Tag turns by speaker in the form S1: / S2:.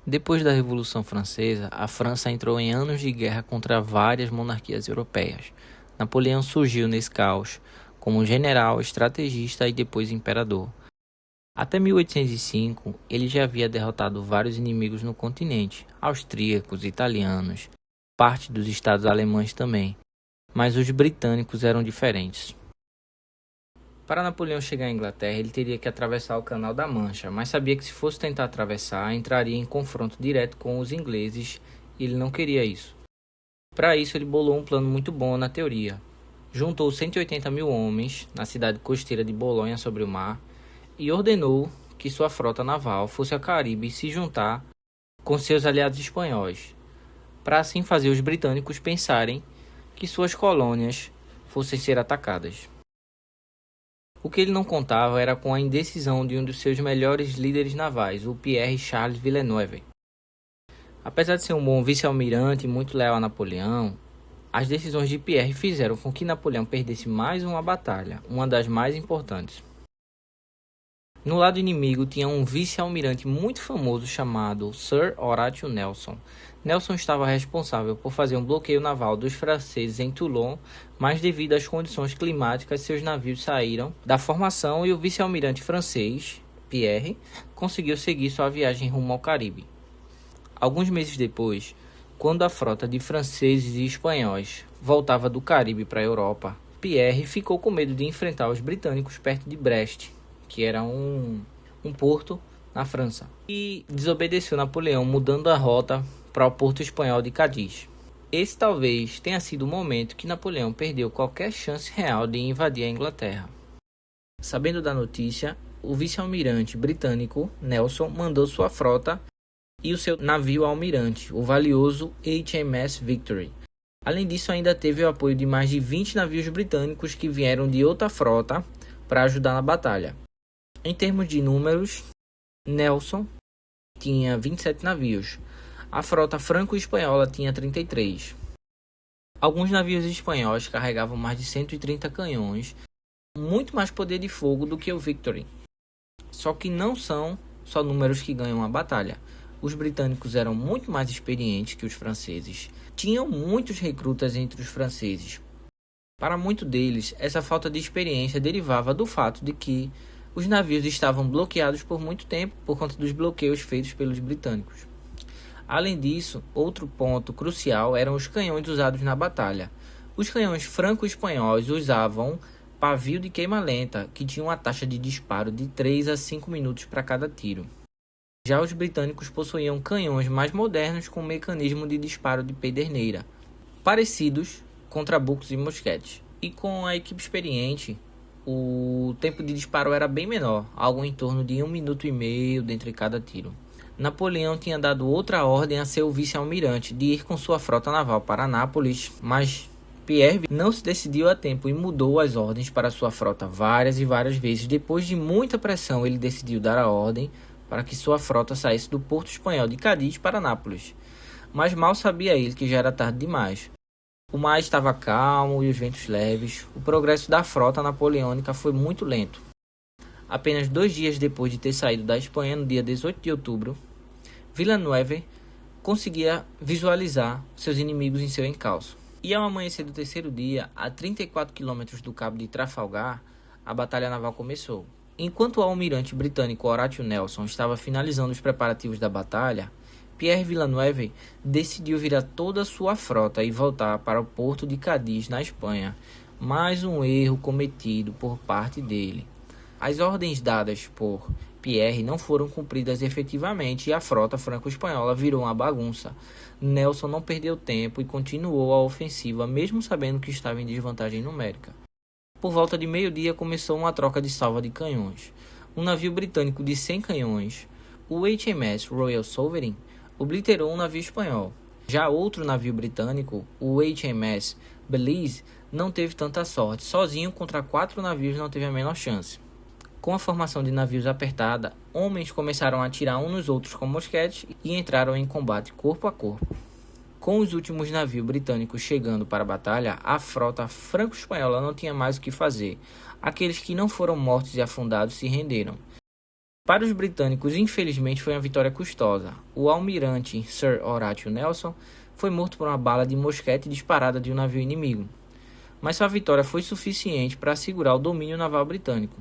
S1: Depois da Revolução Francesa, a França entrou em anos de guerra contra várias monarquias europeias. Napoleão surgiu nesse caos como general, estrategista e depois imperador. Até 1805, ele já havia derrotado vários inimigos no continente, austríacos, italianos, parte dos estados alemães também, mas os britânicos eram diferentes. Para Napoleão chegar à Inglaterra, ele teria que atravessar o Canal da Mancha, mas sabia que se fosse tentar atravessar, entraria em confronto direto com os ingleses e ele não queria isso. Para isso, ele bolou um plano muito bom na teoria. Juntou 180 mil homens na cidade costeira de Bolonha sobre o mar e ordenou que sua frota naval fosse ao Caribe se juntar com seus aliados espanhóis, para assim fazer os britânicos pensarem que suas colônias fossem ser atacadas. O que ele não contava era com a indecisão de um dos seus melhores líderes navais, o Pierre Charles Villeneuve. Apesar de ser um bom vice-almirante e muito leal a Napoleão, as decisões de Pierre fizeram com que Napoleão perdesse mais uma batalha, uma das mais importantes. No lado inimigo tinha um vice-almirante muito famoso chamado Sir Horatio Nelson. Nelson estava responsável por fazer um bloqueio naval dos franceses em Toulon, mas devido às condições climáticas seus navios saíram da formação e o vice-almirante francês, Pierre, conseguiu seguir sua viagem rumo ao Caribe. Alguns meses depois, quando a frota de franceses e espanhóis voltava do Caribe para a Europa, Pierre ficou com medo de enfrentar os britânicos perto de Brest, que era um porto na França, e desobedeceu Napoleão, mudando a rota para o porto espanhol de Cádiz. Esse talvez tenha sido o momento que Napoleão perdeu qualquer chance real de invadir a Inglaterra. Sabendo da notícia, o vice-almirante britânico Nelson mandou sua frota e o seu navio-almirante, o valioso HMS Victory. Além disso, ainda teve o apoio de mais de 20 navios britânicos que vieram de outra frota para ajudar na batalha. Em termos de números, Nelson tinha 27 navios. A frota franco-espanhola tinha 33. Alguns navios espanhóis carregavam mais de 130 canhões, muito mais poder de fogo do que o Victory. Só que não são só números que ganham a batalha. Os britânicos eram muito mais experientes que os franceses. Tinham muitos recrutas entre os franceses. Para muitos deles, essa falta de experiência derivava do fato de que os navios estavam bloqueados por muito tempo por conta dos bloqueios feitos pelos britânicos. Além disso, outro ponto crucial eram os canhões usados na batalha. Os canhões franco-espanhóis usavam pavio de queima-lenta, que tinha uma taxa de disparo de 3 a 5 minutos para cada tiro. Já os britânicos possuíam canhões mais modernos com mecanismo de disparo de pederneira, parecidos com trabucos e mosquetes. E com a equipe experiente, o tempo de disparo era bem menor, algo em torno de 1 minuto e meio dentre cada tiro. Napoleão tinha dado outra ordem a seu vice-almirante de ir com sua frota naval para Nápoles, mas Pierre não se decidiu a tempo e mudou as ordens para sua frota várias e várias vezes. Depois de muita pressão, ele decidiu dar a ordem para que sua frota saísse do porto espanhol de Cádiz para Nápoles. Mas mal sabia ele que já era tarde demais. O mar estava calmo e os ventos leves. O progresso da frota napoleônica foi muito lento. Apenas 2 dias depois de ter saído da Espanha, no dia 18 de outubro, Villeneuve conseguia visualizar seus inimigos em seu encalço. E ao amanhecer do terceiro dia, a 34 quilômetros do cabo de Trafalgar, a batalha naval começou. Enquanto o almirante britânico Horatio Nelson estava finalizando os preparativos da batalha, Pierre Villeneuve decidiu virar toda a sua frota e voltar para o porto de Cádiz, na Espanha. Mais um erro cometido por parte dele. As ordens dadas por Pierre não foram cumpridas efetivamente e a frota franco-espanhola virou uma bagunça. Nelson não perdeu tempo e continuou a ofensiva, mesmo sabendo que estava em desvantagem numérica. Por volta de meio-dia começou uma troca de salva de canhões. Um navio britânico de 100 canhões, o HMS Royal Sovereign, obliterou um navio espanhol. Já outro navio britânico, o HMS Belize, não teve tanta sorte. Sozinho contra 4 navios não teve a menor chance. Com a formação de navios apertada, homens começaram a atirar uns nos outros com mosquetes e entraram em combate corpo a corpo. Com os últimos navios britânicos chegando para a batalha, a frota franco-espanhola não tinha mais o que fazer. Aqueles que não foram mortos e afundados se renderam. Para os britânicos, infelizmente, foi uma vitória custosa. O almirante Sir Horatio Nelson foi morto por uma bala de mosquete disparada de um navio inimigo, mas sua vitória foi suficiente para assegurar o domínio naval britânico.